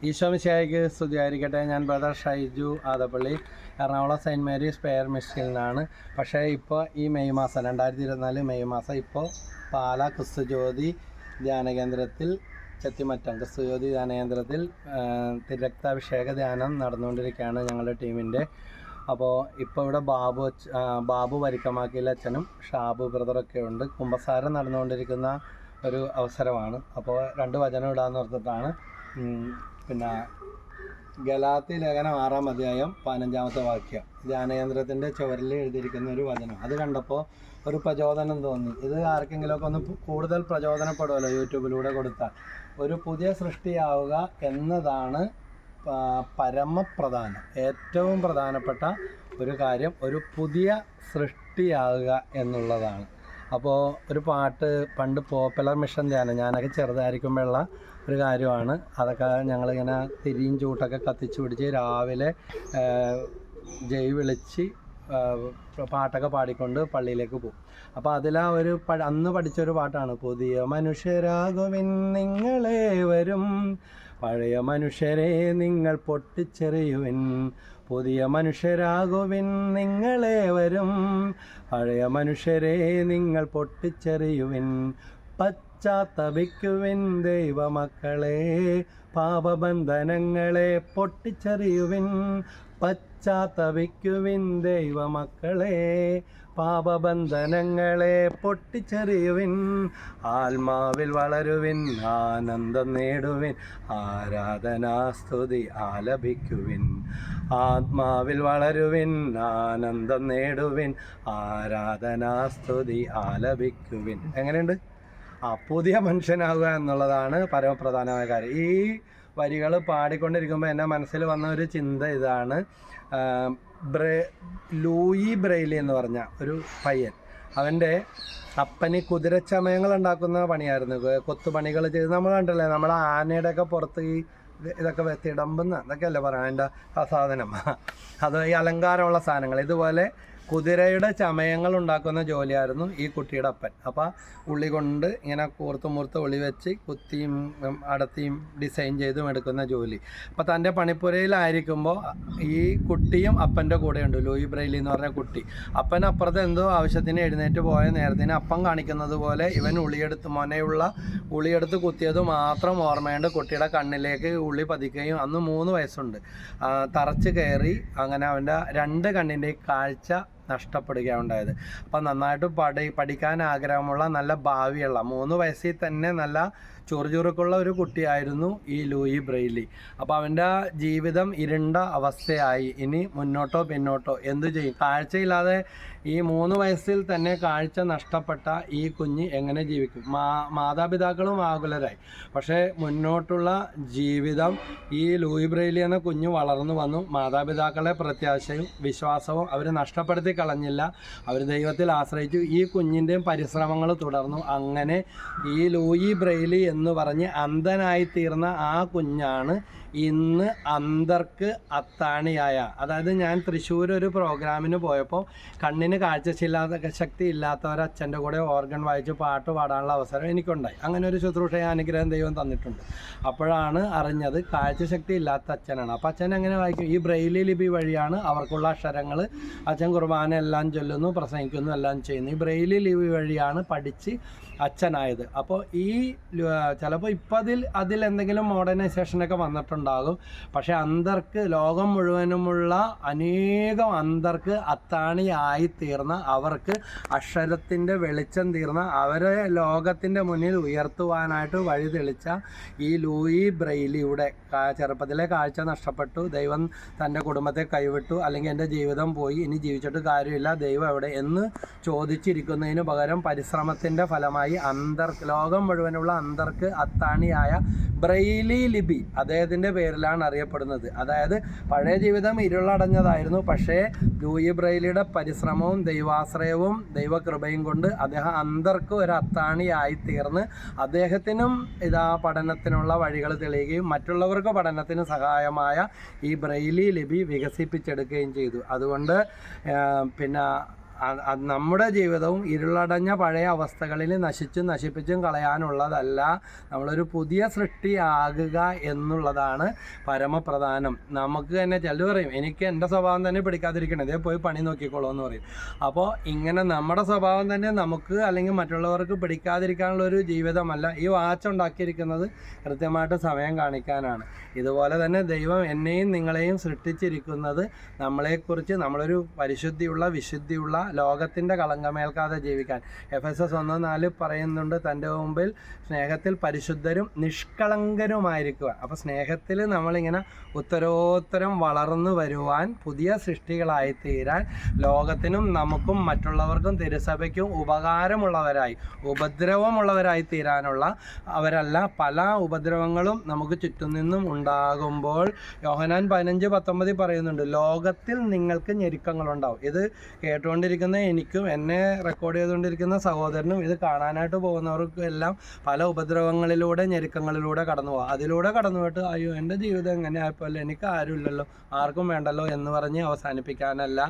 ഈശോമിശിഹായ്ക്ക് സ്തുതിയായിരിക്കട്ടെ. ഞാൻ brother Shaiju Adappally, Ernakulam saint Mary's pair മിഷനിൽ നിന്നാണ്. പക്ഷേ ഇപ്പോൾ ഈ മെയ് മാസം 2024 മെയ് മാസം ഇപ്പോൾ പാലാ ക്രിസ്തുജ്യോതി ധ്യാനകേന്ദ്രത്തിൽ ചെത്തിമറ്റം ക്രിസ്തുജ്യോതി ധ്യാനകേന്ദ്രത്തിൽ തിരക്താഭിഷേക ധ്യാനം നടന്നുകൊണ്ടിരിക്കുകയാണ് ഞങ്ങളുടെ ടീമിൻ്റെ. അപ്പോൾ ഇപ്പോൾ ഇവിടെ ബാബു വരിക്കമാക്കിയിലെ അച്ഛനും ഷാബു ബ്രദറൊക്കെ ഉണ്ട്. കുമ്പസാരം നടന്നുകൊണ്ടിരിക്കുന്ന ഒരു അവസരമാണ്. അപ്പോൾ 2 വചനം ഇടാന്ന് ഓർത്തിട്ടാണ്. പിന്നെ ഗലാത്തി ലേഖനം 6-ാം അധ്യായം 15-ാമത്തെ വാക്യം ധ്യാനകേന്ദ്രത്തിൻ്റെ ചുവരിൽ എഴുതിയിരിക്കുന്ന ഒരു വചനം. അത് കണ്ടപ്പോൾ ഒരു പ്രചോദനം തോന്നി. ഇത് ആർക്കെങ്കിലുമൊക്കെ ഒന്ന് കൂടുതൽ പ്രചോദനപ്പെടുമല്ലോ യൂട്യൂബിലൂടെ കൊടുത്താൽ. ഒരു പുതിയ സൃഷ്ടിയാവുക എന്നതാണ് പരമപ്രധാനം, ഏറ്റവും പ്രധാനപ്പെട്ട ഒരു കാര്യം. ഒരു പുതിയ സൃഷ്ടിയാവുക എന്നുള്ളതാണ്. അപ്പോൾ ഒരു പാട്ട് പണ്ട് പോപ്പുലർ മിഷൻ ധ്യാനം ഞാനൊക്കെ ചെറുതായിരിക്കുമ്പോഴുള്ള ഒരു കാര്യമാണ്. അതൊക്കെ ഞങ്ങളിങ്ങനെ തിരിയും ചൂട്ടൊക്കെ കത്തിച്ച് പിടിച്ച് രാവിലെ ജയ് വിളിച്ച് പാട്ടൊക്കെ പാടിക്കൊണ്ട് പള്ളിയിലേക്ക് പോകും. അപ്പോൾ അതിലാ അന്ന് പഠിച്ചൊരു പാട്ടാണ്, പുതിയ മനുഷ്യരാകുവിൻ നിങ്ങളെ വരും, പഴയ മനുഷ്യരെ നിങ്ങൾ പൊട്ടിച്ചെറിയുവിൻ. പുതിയ മനുഷ്യരാകുവിൻ നിങ്ങളെ വരും, പഴയ മനുഷ്യരെ നിങ്ങൾ പൊട്ടിച്ചെറിയുവിൻ. പശ്ചാത്തപിക്കുവിൻ ദൈവമക്കളെ, പാപബന്ധനങ്ങളെ പൊട്ടിച്ചെറിയുവിൻ. പശ്ചാത്തപിക്കുവിൻ ദൈവമക്കളെ, പാപബന്ധനങ്ങളെ പൊട്ടിച്ചെറിയുവിൻ. ആത്മാവിൽ വളരുവിൻ, ആനന്ദം നേടുവിൻ, ആരാധനാസ്തുതി ആലപിക്കുവിൻ. ആത്മാവിൽ വളരുവിൻ, ആനന്ദം നേടുവിൻ, ആരാധനാസ്തുതി ആലപിക്കുവിൻ. എങ്ങനെയുണ്ട്? പുതിയ മനുഷ്യനാവുക എന്നുള്ളതാണ് പരമപ്രധാനമായ കാര്യം. ഈ വരികൾ പാടിക്കൊണ്ടിരിക്കുമ്പോൾ എൻ്റെ മനസ്സിൽ വന്ന ഒരു ചിന്ത ഇതാണ്. ലൂയി ബ്രെയിലി എന്ന് പറഞ്ഞ ഒരു പയ്യൻ, അവൻ്റെ അപ്പന് കുതിരച്ചമയങ്ങൾ ഉണ്ടാക്കുന്ന പണിയായിരുന്നു, കൊത്തുപണികൾ ചെയ്ത്. നമ്മൾ കണ്ടല്ലേ, നമ്മൾ ആനയുടെയൊക്കെ പുറത്ത് ഇതൊക്കെ തിടമ്പുന്ന ഇതൊക്കെയല്ലേ പറയാം, അതിൻ്റെ ആ സാധനം, അത് ഈ അലങ്കാരമുള്ള സാധനങ്ങൾ. ഇതുപോലെ കുതിരയുടെ ചമയങ്ങൾ ഉണ്ടാക്കുന്ന ജോലിയായിരുന്നു ഈ കുട്ടിയുടെ അപ്പൻ. അപ്പോൾ ഉള്ളി കൊണ്ട് ഇങ്ങനെ കൂർത്ത് ഉള്ളി വെച്ച് കുത്തിയും അടത്തിയും ഡിസൈൻ ചെയ്തും എടുക്കുന്ന ജോലി. അപ്പോൾ തൻ്റെ പണിപ്പുരയിലായിരിക്കുമ്പോൾ ഈ കുട്ടിയും അപ്പൻ്റെ കൂടെയുണ്ട്, ലൂയി ബ്രെയിലി എന്ന് പറഞ്ഞ കുട്ടി. അപ്പൻ അപ്പുറത്ത് എന്തോ ആവശ്യത്തിന് എഴുന്നേറ്റ് പോയ നേരത്തിന് അപ്പം കാണിക്കുന്നത് പോലെ ഇവൻ ഉളിയെടുത്ത് കുത്തിയത് മാത്രം ഓർമ്മയുണ്ട്. കുട്ടിയുടെ കണ്ണിലേക്ക് ഉള്ളി പതിക്കുകയും, അന്ന് 3 വയസ്സുണ്ട്, തറച്ച് കയറി അങ്ങനെ അവൻ്റെ 2 കണ്ണിൻ്റെ കാഴ്ച നഷ്ടപ്പെടുകയാണ് ഉണ്ടായത്. അപ്പം നന്നായിട്ട് പഠിക്കാൻ ആഗ്രഹമുള്ള നല്ല ഭാവിയുള്ള 3 വയസ്സിൽ തന്നെ നല്ല ചുറുചുറുക്കുള്ള ഒരു കുട്ടിയായിരുന്നു ഈ ലൂയി ബ്രെയിലി. അപ്പോൾ അവൻ്റെ ജീവിതം ഇരുണ്ട അവസ്ഥയായി. ഇനി മുന്നോട്ടോ പിന്നോട്ടോ എന്തു ചെയ്യും? കാഴ്ചയില്ലാതെ ഈ 3 വയസ്സിൽ തന്നെ കാഴ്ച നഷ്ടപ്പെട്ട ഈ കുഞ്ഞ് എങ്ങനെ ജീവിക്കും? മാതാപിതാക്കളും ആകുലരായി. പക്ഷേ മുന്നോട്ടുള്ള ജീവിതം ഈ ലൂയി ബ്രെയിലി എന്ന കുഞ്ഞ് വളർന്നു വന്നു. മാതാപിതാക്കളെ പ്രത്യാശയും വിശ്വാസവും അവർ നഷ്ടപ്പെടുത്തി കളഞ്ഞില്ല. അവർ ദൈവത്തിൽ ആശ്രയിച്ചു. ഈ കുഞ്ഞിൻ്റെയും പരിശ്രമങ്ങൾ തുടർന്നു. അങ്ങനെ ഈ ലൂയി ബ്രെയിലി എന്ന് പറഞ്ഞ് അന്ധനായിത്തീർന്ന ആ കുഞ്ഞാണ് ഇന്ന് അന്ധർക്ക് അത്താണിയായ. അതായത് ഞാൻ തൃശ്ശൂർ ഒരു പ്രോഗ്രാമിന് പോയപ്പോൾ കണ്ണിന് ശക്തി ഇല്ലാത്ത ഒരച്ഛൻ്റെ കൂടെ ഓർഗൻ വായിച്ച് പാട്ട് പാടാനുള്ള അവസരം എനിക്കുണ്ടായി. അങ്ങനെ ഒരു ശുശ്രൂഷ അനുഗ്രഹം ദൈവം തന്നിട്ടുണ്ട്. അപ്പോഴാണ് അറിഞ്ഞത് കാഴ്ചശക്തി ഇല്ലാത്ത അച്ഛനാണ്. അപ്പോൾ അച്ഛൻ എങ്ങനെ വായിക്കും? ഈ ബ്രെയിലി ലിപി വഴിയാണ് അവർക്കുള്ള അക്ഷരങ്ങൾ. അച്ഛൻ കുർബാന എല്ലാം ചൊല്ലുന്നു, പ്രസംഗിക്കുന്നു, എല്ലാം ചെയ്യുന്നു. ഈ ബ്രെയിലി ലിപി വഴിയാണ് പഠിച്ച് അച്ഛനായത്. അപ്പോൾ ചിലപ്പോൾ ഇപ്പം അതിൽ എന്തെങ്കിലും മോഡേണൈസേഷനൊക്കെ വന്നിട്ടുണ്ടാകും. പക്ഷേ അന്ധർക്ക്, ലോകം മുഴുവനുമുള്ള അനേകം അന്ധർക്ക് അത്താണിയായി തീർന്ന, അവർക്ക് അക്ഷരത്തിൻ്റെ വെളിച്ചം തീർന്ന, അവരെ ലോകത്തിൻ്റെ മുന്നിൽ ഉയർത്തുവാനായിട്ട് വഴി തെളിച്ച ഈ ലൂയി ബ്രെയിലിയുടെ ചെറുപ്പത്തിലെ കാഴ്ച നഷ്ടപ്പെട്ടു, ദൈവം തൻ്റെ കുടുംബത്തെ കൈവിട്ടു, അല്ലെങ്കിൽ എൻ്റെ ജീവിതം പോയി, ഇനി ജീവിച്ചിട്ട് കാര്യമില്ല, ദൈവം എവിടെ എന്ന് ചോദിച്ചിരിക്കുന്നതിന് പകരം പരിശ്രമത്തിൻ്റെ ഫലമായി ലോകം മുഴുവനുള്ള അന്ധർക്ക് അത്താണിയായ ബ്രെയിലി ലിപി അദ്ദേഹത്തിൻ്റെ പേരിലാണ് അറിയപ്പെടുന്നത്. അതായത് പഴയ ജീവിതം ഇരുളടഞ്ഞതായിരുന്നു. പക്ഷേ ലൂയി ബ്രെയിലിയുടെ പരിശ്രമവും ദൈവാശ്രയവും ദൈവകൃപയും കൊണ്ട് അദ്ദേഹം അന്ധർക്ക് ഒരു അത്താണിയായി തീർന്ന് അദ്ദേഹത്തിനും പഠനത്തിനുള്ള വഴികൾ തെളിയുകയും മറ്റുള്ളവർക്ക് പഠനത്തിന് സഹായമായ ഈ ബ്രെയിലി ലിപി വികസിപ്പിച്ചെടുക്കുകയും ചെയ്തു. അതുകൊണ്ട് പിന്നെ നമ്മുടെ ജീവിതവും ഇരുളടഞ്ഞ പഴയ അവസ്ഥകളിൽ നശിപ്പിച്ചും കളയാനുള്ളതല്ല. നമ്മളൊരു പുതിയ സൃഷ്ടിയാകുക എന്നുള്ളതാണ് പരമപ്രധാനം. നമുക്ക് തന്നെ ചിലർ പറയും, എനിക്ക് എൻ്റെ സ്വഭാവം തന്നെ പിടിക്കാതിരിക്കണം, ഇതേ പോയി പണി നോക്കിക്കോളൂ എന്ന് പറയും. അപ്പോൾ ഇങ്ങനെ നമ്മുടെ സ്വഭാവം തന്നെ നമുക്ക് അല്ലെങ്കിൽ മറ്റുള്ളവർക്ക് പിടിക്കാതിരിക്കാനുള്ളൊരു ജീവിതമല്ല. ഈ വാച്ച് ഉണ്ടാക്കിയിരിക്കുന്നത് കൃത്യമായിട്ട് സമയം കാണിക്കാനാണ്. ഇതുപോലെ തന്നെ ദൈവം എന്നെയും നിങ്ങളെയും സൃഷ്ടിച്ചിരിക്കുന്നത് നമ്മളെക്കുറിച്ച്, നമ്മളൊരു പരിശുദ്ധിയുള്ള വിശുദ്ധിയുള്ള ലോകത്തിൻ്റെ കളങ്കമേൽക്കാതെ ജീവിക്കാൻ. എഫെസസ് 1:4 പറയുന്നുണ്ട്, തൻ്റെ മുമ്പിൽ സ്നേഹത്തിൽ പരിശുദ്ധരും നിഷ്കളങ്കരുമായിരിക്കുക. അപ്പോൾ സ്നേഹത്തിൽ നമ്മളിങ്ങനെ ഉത്തരോത്തരം വളർന്നു വരുവാൻ, പുതിയ സൃഷ്ടികളായി തീരാൻ, ലോകത്തിനും നമുക്കും മറ്റുള്ളവർക്കും തിരുസഭയ്ക്കും ഉപകാരമുള്ളവരായി, ഉപദ്രവമുള്ളവരായി തീരാനുള്ള അവരല്ല. പല ഉപദ്രവങ്ങളും നമുക്ക് ചുറ്റും നിന്നും ഉണ്ടാകുമ്പോൾ യോഹന്നാൻ 15:19 പറയുന്നുണ്ട്, ലോകത്തിൽ നിങ്ങൾക്ക് ഞെരുക്കങ്ങളുണ്ടാവും. ഇത് കേട്ടുകൊണ്ടിരിക്കുന്ന എനിക്കും എന്നെ റെക്കോർഡ് ചെയ്തുകൊണ്ടിരിക്കുന്ന സഹോദരനും ഇത് കാണാനായിട്ട് പോകുന്നവർക്കും എല്ലാം പല ഉപദ്രവങ്ങളിലൂടെ ഞെരുക്കങ്ങളിലൂടെ കടന്നു പോകും. അതിലൂടെ കടന്നു പോയിട്ട് അയ്യോ എൻ്റെ ജീവിതം എങ്ങനെ ആയപ്പോഴല്ലോ, എനിക്ക് ആരുമില്ലല്ലോ, ആർക്കും വേണ്ടല്ലോ എന്ന് പറഞ്ഞ് അവസാനിപ്പിക്കാനല്ല.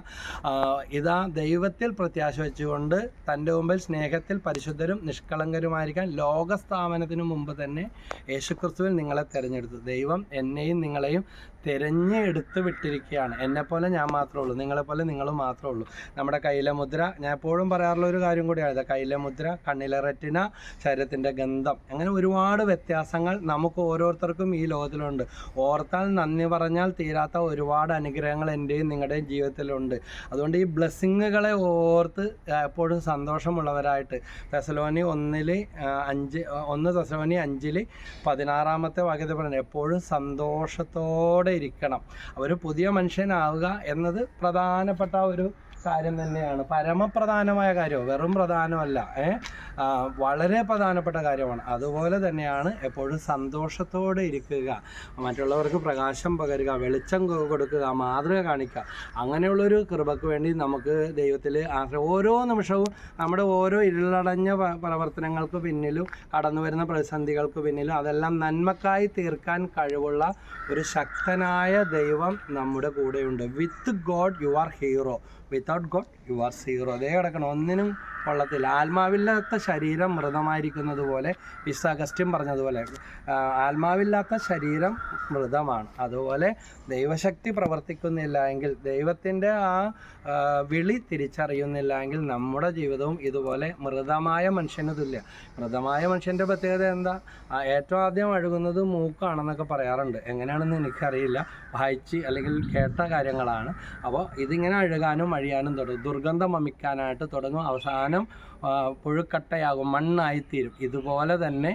ഇതാ ദൈവത്തിൽ പ്രത്യാശ വെച്ചുകൊണ്ട് തൻ്റെ മുമ്പിൽ സ്നേഹത്തിൽ പരിശുദ്ധരും നിഷ്കളങ്കരുമായിരിക്കാൻ ലോകസ്ഥാപനത്തിന് മുമ്പ് തന്നെ യേശുക്രിസ്തുവിൽ നിങ്ങളെ തിരഞ്ഞെടുത്തു. ദൈവം എന്നെയും നിങ്ങളെയും തിരഞ്ഞെടുത്ത് വിട്ടിരിക്കുകയാണ്. എന്നെപ്പോലെ ഞാൻ മാത്രമേ ഉള്ളൂ, നിങ്ങളെപ്പോലെ നിങ്ങൾ മാത്രമേ ഉള്ളൂ. നമ്മുടെ കയ്യിലെ മുദ്ര, ഞാൻ എപ്പോഴും പറയാറുള്ള ഒരു കാര്യം കൂടിയാണ്, കയ്യിലെ മുദ്ര, കണ്ണിലെ റെറ്റിന, ശരീരത്തിൻ്റെ ഗന്ധം, അങ്ങനെ ഒരുപാട് വ്യത്യാസങ്ങൾ നമുക്ക് ഓരോരുത്തർക്കും ഈ ലോകത്തിലുണ്ട്. ഓർത്താൽ നന്ദി പറഞ്ഞാൽ തീരാത്ത ഒരുപാട് അനുഗ്രഹങ്ങൾ എൻ്റെയും നിങ്ങളുടെയും ജീവിതത്തിലുണ്ട്. അതുകൊണ്ട് ഈ ബ്ലെസ്സിങ്ങുകളെ ഓർത്ത് എപ്പോഴും സന്തോഷമുള്ളവരായിട്ട് തെസലോനി 1:5 വാക്യത്തിൽ പറയുന്നത് എപ്പോഴും സന്തോഷത്തോടെ ഇരിക്കണം. ഒരു പുതിയ മനുഷ്യനാവുക എന്നത് പ്രധാനപ്പെട്ട ഒരു കാര്യം തന്നെയാണ്. പരമപ്രധാനമായ കാര്യം, വെറും പ്രധാനമല്ല, വളരെ പ്രധാനപ്പെട്ട കാര്യമാണ്. അതുപോലെ തന്നെയാണ് എപ്പോഴും സന്തോഷത്തോടെ ഇരിക്കുക, മറ്റുള്ളവർക്ക് പ്രകാശം പകരുക, വെളിച്ചം കൊടുക്കുക, മാതൃക കാണിക്കുക. അങ്ങനെയുള്ളൊരു കൃപയ്ക്ക് വേണ്ടി നമുക്ക് ദൈവത്തിൽ ഓരോ നിമിഷവും നമ്മുടെ ഓരോ ഇരുളടഞ്ഞ പ്രവർത്തനങ്ങൾക്ക് പിന്നിലും കടന്നു വരുന്ന പ്രതിസന്ധികൾക്ക് പിന്നിലും അതെല്ലാം നന്മക്കായി തീർക്കാൻ കഴിവുള്ള ഒരു ശക്തനായ ദൈവം നമ്മുടെ കൂടെയുണ്ട്. With God you are hero, without God you are zero. അതേ കിടക്കണം, ഒന്നിനും കൊള്ളത്തില്ല. ആത്മാവില്ലാത്ത ശരീരം മൃതമായിരിക്കുന്നത് പോലെ വിശുദ്ധ അഗസ്റ്റിൻ പറഞ്ഞതുപോലെ ആത്മാവില്ലാത്ത ശരീരം മൃതമാണ്. അതുപോലെ ദൈവശക്തി പ്രവർത്തിക്കുന്നില്ല എങ്കിൽ, ദൈവത്തിൻ്റെ ആ വിളി തിരിച്ചറിയുന്നില്ല എങ്കിൽ നമ്മുടെ ജീവിതവും ഇതുപോലെ മൃതമായ മനുഷ്യന് തുല്യ. മൃതമായ മനുഷ്യൻ്റെ പ്രത്യേകത എന്താ? ഏറ്റവും ആദ്യം അഴുകുന്നത് മൂക്കാണെന്നൊക്കെ പറയാറുണ്ട്. എങ്ങനെയാണെന്ന് എനിക്കറിയില്ല, വായിച്ച് അല്ലെങ്കിൽ കേട്ട കാര്യങ്ങളാണ്. അപ്പോൾ ഇതിങ്ങനെ അഴുകാനും അഴിയാനും തുടങ്ങും, ദുർഗന്ധം വമിക്കാനായിട്ട് തുടങ്ങും, അവസാനം പുഴുക്കട്ടയാകും, മണ്ണായിത്തീരും. ഇതുപോലെ തന്നെ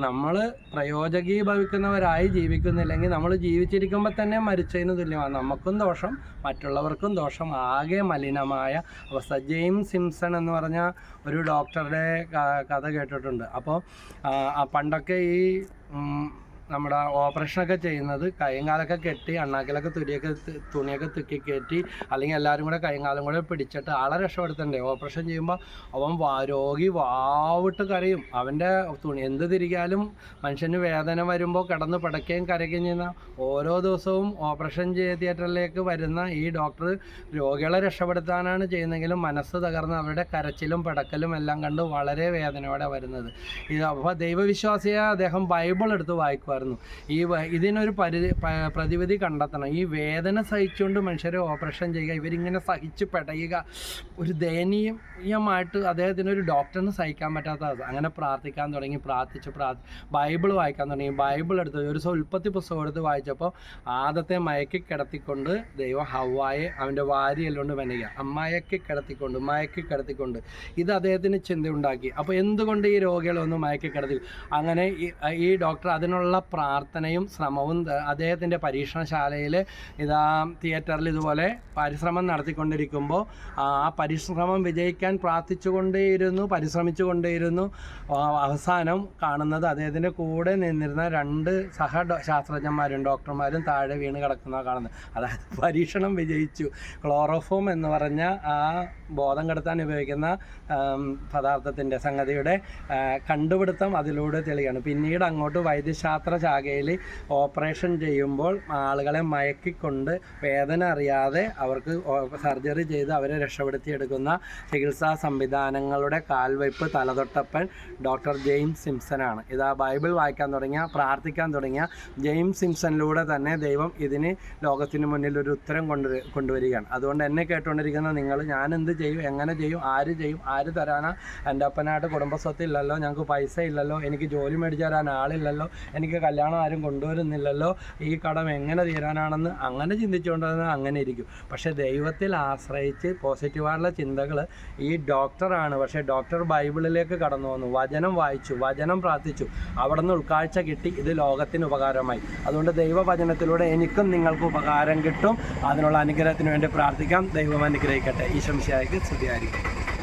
നമ്മൾ പ്രയോജകീഭവിക്കുന്നവരായി ജീവിക്കുന്നില്ലെങ്കിൽ നമ്മൾ ജീവിച്ചിരിക്കുമ്പോൾ തന്നെ മരിച്ചതിന് തുല്യമാണ്. നമുക്കും ദോഷം, മറ്റുള്ളവർക്കും ദോഷം, ആകെ മലിനമായ അവസ്ഥ. ജെയിംസ് സിംസൺ എന്ന് പറഞ്ഞ ഒരു ഡോക്ടറുടെ കഥ കേട്ടിട്ടുണ്ട്. അപ്പോൾ പണ്ടൊക്കെ ഈ നമ്മുടെ ഓപ്പറേഷനൊക്കെ ചെയ്യുന്നത് കൈയും കാലൊക്കെ കെട്ടി അണ്ണാക്കിലൊക്കെ തുണിയൊക്കെ തുക്കി കയറ്റി, അല്ലെങ്കിൽ എല്ലാവരും കൂടെ കൈയും കാലം കൂടെ പിടിച്ചിട്ട് ആളെ രക്ഷപ്പെടുത്തണ്ടേ. ഓപ്പറേഷൻ ചെയ്യുമ്പോൾ അവൻ രോഗി വാവിട്ട് കരയും. അവൻ്റെ തുണി എന്ത് തിരികാലും മനുഷ്യന് വേദന വരുമ്പോൾ കിടന്ന് പിടയ്ക്കുകയും കരയ്ക്കുകയും ചെയ്യുന്ന, ഓരോ ദിവസവും ഓപ്പറേഷൻ തിയേറ്ററിലേക്ക് വരുന്ന ഈ ഡോക്ടർ രോഗികളെ രക്ഷപ്പെടുത്താനാണ് ചെയ്യുന്നതെങ്കിലും മനസ്സ് തകർന്ന് അവരുടെ കരച്ചിലും പിടക്കലും എല്ലാം കണ്ട് വളരെ വേദനയോടെ വരുന്നത്. അപ്പോൾ ദൈവവിശ്വാസിയെ അദ്ദേഹം ബൈബിൾ എടുത്ത് വായിക്കുമായിരുന്നു. ഇതിനൊരു പ്രതിവിധി കണ്ടെത്തണം. ഈ വേദന സഹിച്ചുകൊണ്ട് മനുഷ്യരെ ഓപ്പറേഷൻ ചെയ്യുക, ഇവരിങ്ങനെ സഹിച്ച് പെടയുക, ഒരു ദയനീയമായിട്ട് അദ്ദേഹത്തിനൊരു ഡോക്ടറിന് സഹിക്കാൻ പറ്റാത്തത്. അങ്ങനെ പ്രാർത്ഥിക്കാൻ തുടങ്ങി, ബൈബിൾ വായിക്കാൻ തുടങ്ങി. ബൈബിൾ എടുത്ത് ഒരു ദിവസം ഉൽപ്പത്തി പുസ്തകം എടുത്ത് വായിച്ചപ്പോൾ ആദത്തെ മയക്കി കിടത്തിക്കൊണ്ട് ദൈവം ഹവ്വായെ അവൻ്റെ വാരിയെല്ലുകൊണ്ട് വനിക മയക്കി കിടത്തിക്കൊണ്ട് ഇത് അദ്ദേഹത്തിന് ചിന്തയുണ്ടാക്കി. അപ്പോൾ എന്തുകൊണ്ട് ഈ രോഗികളൊന്നും മയക്കി കിടത്തി? അങ്ങനെ ഈ ഡോക്ടർ അതിനുള്ള പ്രാർത്ഥനയും ശ്രമവും അദ്ദേഹത്തിൻ്റെ പരീക്ഷണശാലയിൽ തിയേറ്ററിൽ ഇതുപോലെ പരിശ്രമം നടത്തിക്കൊണ്ടിരിക്കുമ്പോൾ ആ പരിശ്രമം വിജയിക്കാൻ പരിശ്രമിച്ചുകൊണ്ടേയിരുന്നു. അവസാനം കാണുന്നത് അദ്ദേഹത്തിൻ്റെ കൂടെ നിന്നിരുന്ന 2 ശാസ്ത്രജ്ഞന്മാരും ഡോക്ടർമാരും താഴെ വീണ് കിടക്കുന്നതാണ് കാണുന്നത്. അതായത് പരീക്ഷണം വിജയിച്ചു. ക്ലോറോഫോം എന്ന് പറഞ്ഞ ആ ബോധം കെടുത്താൻ ഉപയോഗിക്കുന്ന പദാർത്ഥത്തിൻ്റെ സംഗതിയുടെ കണ്ടുപിടുത്തം അതിലൂടെ തെളിയാണ്. പിന്നീട് അങ്ങോട്ട് വൈദ്യശാസ്ത്ര ശാഖയിൽ ഓപ്പറേഷൻ ചെയ്യുമ്പോൾ ആളുകളെ മയക്കിക്കൊണ്ട് വേദന അറിയാതെ അവർക്ക് സർജറി ചെയ്ത് അവരെ രക്ഷപ്പെടുത്തിയെടുക്കുന്ന ചികിത്സാ സംവിധാനങ്ങളുടെ കാൽവയ്പ് തലതൊട്ടപ്പൻ ഡോക്ടർ ജെയിംസ് സിംസനാണ്. ഇതാ ബൈബിൾ വായിക്കാൻ തുടങ്ങിയ, പ്രാർത്ഥിക്കാൻ തുടങ്ങിയ ജെയിംസ് സിംസണിലൂടെ തന്നെ ദൈവം ഇതിന് ലോകത്തിന് മുന്നിൽ ഒരു ഉത്തരം കൊണ്ടുവരികയാണ്. അതുകൊണ്ട് എന്നെ കേട്ടുകൊണ്ടിരിക്കുന്ന നിങ്ങൾ, ഞാൻ എന്ത് ചെയ്യും, എങ്ങനെ ചെയ്യും, ആര് തരാനാ? എൻ്റെ അപ്പനായിട്ട് കുടുംബസ്വത്ത് ഇല്ലല്ലോ, ഞങ്ങൾക്ക് പൈസ ഇല്ലല്ലോ, എനിക്ക് ജോലി മേടിച്ചു തരാൻ ആളില്ലല്ലോ, എനിക്ക് കല്യാണം ആരും കൊണ്ടുവരുന്നില്ലല്ലോ, ഈ കടം എങ്ങനെ തീരാനാണെന്ന് അങ്ങനെ ചിന്തിച്ചുകൊണ്ടിരുന്നത് അങ്ങനെ ഇരിക്കും. പക്ഷേ ദൈവത്തിൽ ആശ്രയിച്ച് പോസിറ്റീവായിട്ടുള്ള ചിന്തകൾ, ഈ ഡോക്ടറാണ്, പക്ഷേ ഡോക്ടർ ബൈബിളിലേക്ക് കടന്നു വന്നു, വചനം വായിച്ചു, വചനം പ്രാർത്ഥിച്ചു, അവിടെ നിന്ന് ഉൾക്കാഴ്ച കിട്ടി, ഇത് ലോകത്തിന് ഉപകാരമായി. അതുകൊണ്ട് ദൈവവചനത്തിലൂടെ എനിക്കും നിങ്ങൾക്ക് ഉപകാരം കിട്ടും. അതിനുള്ള അനുഗ്രഹത്തിന് വേണ്ടി പ്രാർത്ഥിക്കാം. ദൈവം അനുഗ്രഹിക്കട്ടെ. ഈശോ മിശിഹായ്ക്ക് സ്തുതിയായിരിക്കും.